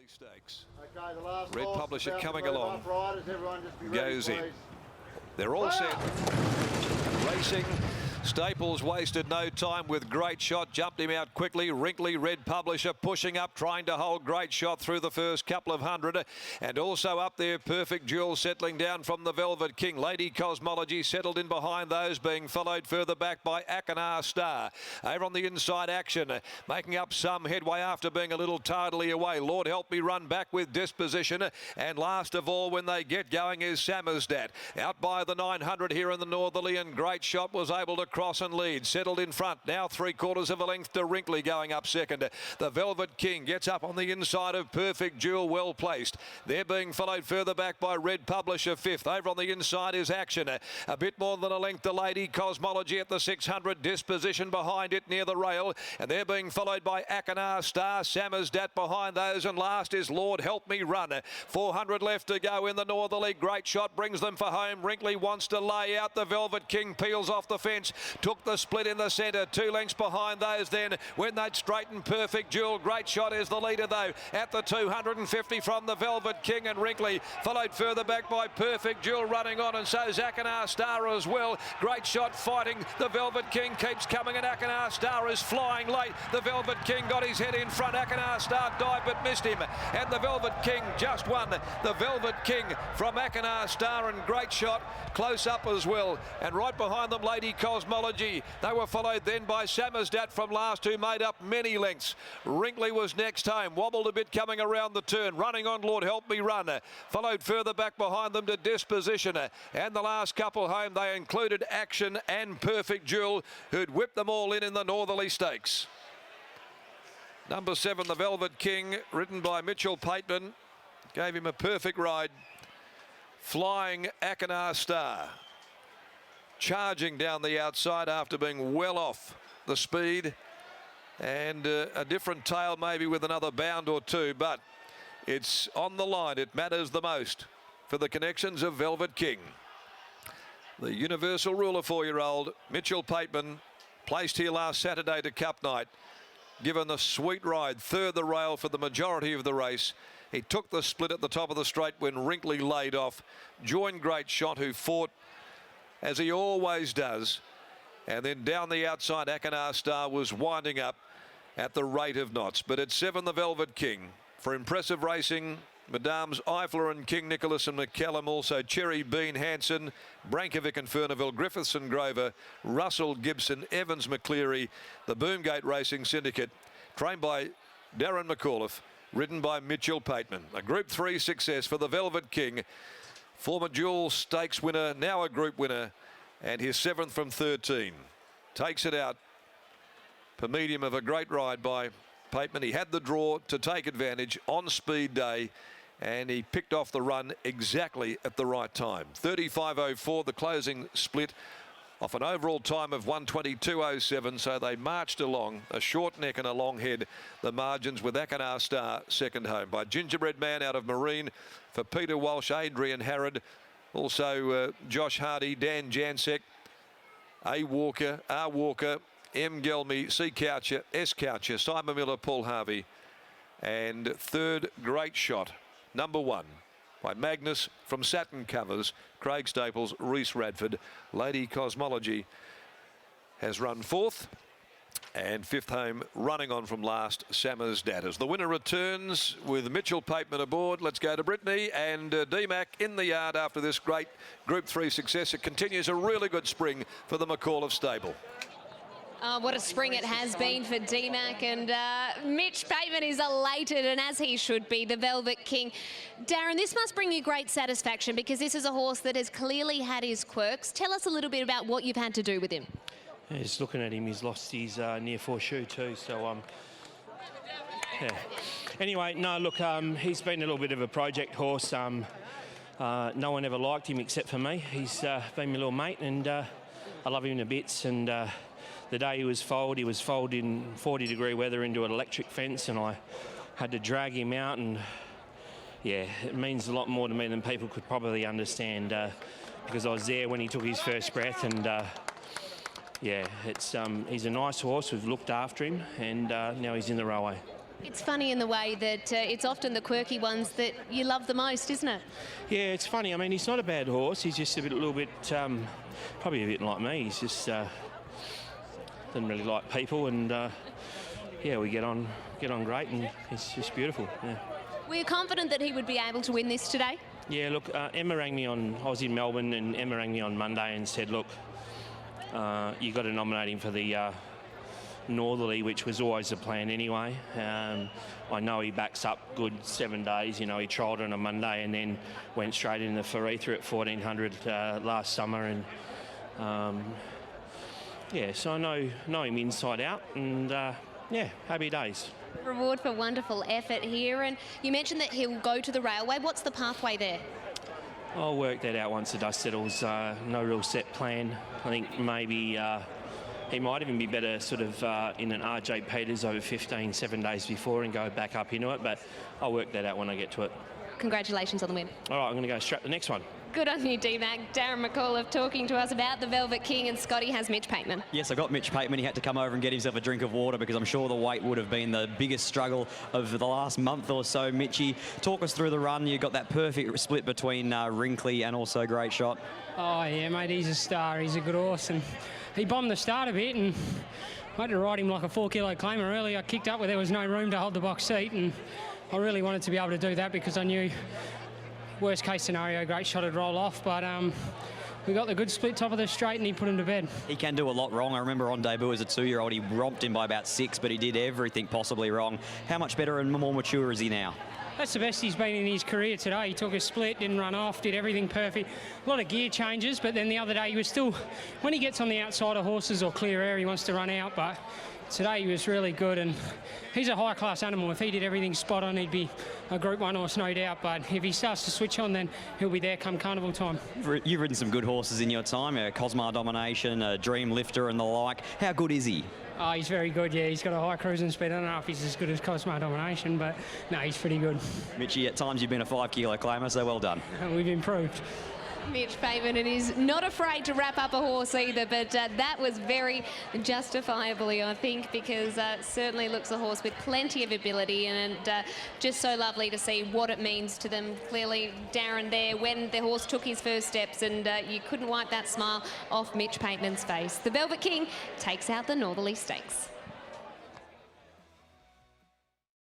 Stakes. Okay, the last Red Publisher coming along. Riders, everyone just be goes ready, in. They're all set. Racing. Staples wasted no time with Great Shot, jumped him out quickly. Wrinkly, Red Publisher pushing up, trying to hold Great Shot through the first couple of hundred. And also up there, Perfect Jewel settling down from the Velvet King. Lady Cosmology settled in behind those, being followed further back by Akanar Star. Over on the inside, Action, making up some headway after being a little tardily away. Lord Help Me run back with Disposition. And last of all, when they get going, is Sammersdat. Out by the 900 here in the northerly, and Great Shot was able to cross and lead. Settled in front. Now 3/4 of a length to Wrinkly going up second. The Velvet King gets up on the inside of Perfect Jewel, well placed. They're being followed further back by Red Publisher fifth. Over on the inside is Action. A bit more than a length to Lady Cosmology at the 600. Disposition behind it near the rail. And they're being followed by Akanar Star, Sammersdat behind those. And last is Lord Help Me run. 400 left to go in the northerly. Great Shot brings them for home. Wrinkly wants to lay out. The Velvet King peels off the fence. Took the split in the centre. 2 lengths behind those then. When they'd straighten Perfect Jewel. Great Shot is the leader though. At the 250 from the Velvet King and Wrinkly. Followed further back by Perfect Jewel running on, and so Akanar Star as well. Great Shot fighting. The Velvet King keeps coming, and Akanar Star is flying late. The Velvet King got his head in front. Akanar Star dived but missed him. And the Velvet King just won. The Velvet King from Akanar Star, and Great Shot close up as well. And right behind them, Lady Cosmology. They were followed then by Sammersdat from last, who made up many lengths. Wrinkly was next home, wobbled a bit coming around the turn, running on Lord Help Me run. Followed further back behind them to Disposition. And the last couple home, they included Action and Perfect Jewel, who'd whipped them all in the northerly stakes. Number 7, the Velvet King, ridden by Mitchell Pateman, gave him a perfect ride. Flying Akanar Star, charging down the outside after being well off the speed, and a different tail maybe with another bound or two, but it's on the line. It matters the most for the connections of Velvet King. The universal ruler 4-year-old Mitchell Pateman, placed here last Saturday to Cup Night, given the sweet ride, third the rail for the majority of the race. He took the split at the top of the straight when Wrinkly laid off, joined Great Shot, who fought as he always does, and then down the outside Akanar Star was winding up at the rate of knots. But at 7, the Velvet King. For impressive racing, Madames Eifler and King Nicholas and McCallum, also Cherry Bean Hanson, Brankovic and Furniville, Griffiths and Grover, Russell Gibson, Evans McCleary, the Boomgate Racing Syndicate, trained by Darren McAuliffe, ridden by Mitchell Pateman. A Group 3 success for the Velvet King. Former dual stakes winner, now a group winner, and his 7th from 13. Takes it out per medium of a great ride by Pateman. He had the draw to take advantage on speed day, and he picked off the run exactly at the right time. 35.04, the closing split, off an overall time of 122.07, so they marched along, a short neck and a long head, the margins, with Akanar Star second home by Gingerbread Man out of Marine for Peter Walsh, Adrian Harrod, also Josh Hardy, Dan Jansek, A. Walker, R. Walker, M. Gelmy, C. Coucher, S. Coucher, Simon Miller, Paul Harvey, and third Great Shot, number 1. By Magnus from Satin Covers, Craig Staples, Reese Radford. Lady Cosmology has run 4th, and 5th home, running on from last, Sammersdat. As the winner returns with Mitchell Pateman aboard, let's go to Brittany and DMAC in the yard after this great Group 3 success. It continues a really good spring for the McAuliffe stable. What a spring it has been for DMAC, and Mitch Pateman is elated, and as he should be, the Velvet King. Darren, this must bring you great satisfaction, because this is a horse that has clearly had his quirks. Tell us a little bit about what you've had to do with him. Yeah, just looking at him, he's lost his near foreshoe too, so yeah. Anyway, no, look, he's been a little bit of a project horse. No one ever liked him except for me. He's been my little mate, and I love him to bits. And the day he was foaled in 40-degree weather into an electric fence, and I had to drag him out, and yeah, it means a lot more to me than people could probably understand, because I was there when he took his first breath, and yeah, it's he's a nice horse. We've looked after him, and now he's in the railway. It's funny in the way that it's often the quirky ones that you love the most, isn't it? Yeah, it's funny. I mean, he's not a bad horse. He's just a little bit, probably a bit like me. He's just doesn't really like people, and yeah, we get on great, and it's just beautiful. Yeah. Were you confident that he would be able to win this today? Yeah, look, Emma rang me on. I was in Melbourne, and Emma rang me on Monday and said, look, you got to nominate him for the Northerly, which was always the plan anyway. I know he backs up good 7 days. You know, he trialled on a Monday and then went straight in the Faritha at 1400 last summer, and yeah, so I know him inside out, and yeah, happy days. Reward for wonderful effort here, and you mentioned that he'll go to the railway. What's the pathway there? I'll work that out once the dust settles. No real set plan. I think maybe he might even be better sort of in an RJ Peters over 7 days before and go back up into it, but I'll work that out when I get to it. Congratulations on the win. All right, I'm going to go strap the next one. Good on you, D-Mac. Darren McAuliffe talking to us about the Velvet King, and Scotty has Mitch Pateman. Yes, I got Mitch Pateman. He had to come over and get himself a drink of water because I'm sure the weight would have been the biggest struggle of the last month or so. Mitchy, talk us through the run. You got that perfect split between Wrinkly and also Great Shot. Oh, yeah, mate, he's a star. He's a good horse, and he bombed the start a bit, and I had to ride him like a 4-kilo claimer, really. I kicked up where there was no room to hold the box seat, and I really wanted to be able to do that because I knew worst case scenario, Great Shot would roll off, but we got the good split top of the straight and he put him to bed. He can do a lot wrong. I remember on debut as a 2-year-old, he romped him by about 6, but he did everything possibly wrong. How much better and more mature is he now? That's the best he's been in his career today. He took a split, didn't run off, did everything perfect. A lot of gear changes, but then the other day he was still, when he gets on the outside of horses or clear air, he wants to run out, but today he was really good, and he's a high-class animal. If he did everything spot on, he'd be a Group 1 horse, no doubt, but if he starts to switch on, then he'll be there come carnival time. You've ridden some good horses in your time, Cosmar Domination, Dream Lifter and the like. How good is he? Oh, he's very good, yeah. He's got a high cruising speed. I don't know if he's as good as Cosmar Domination, but no, he's pretty good. Mitchy, at times you've been a 5-kilo claimer, so well done. We've improved. Mitch Pateman, and he's not afraid to wrap up a horse either, but that was very justifiably, I think, because certainly looks a horse with plenty of ability, and just so lovely to see what it means to them. Clearly, Darren there, when the horse took his first steps, and you couldn't wipe that smile off Mitch Pateman's face. The Velvet King takes out the Northerly Stakes.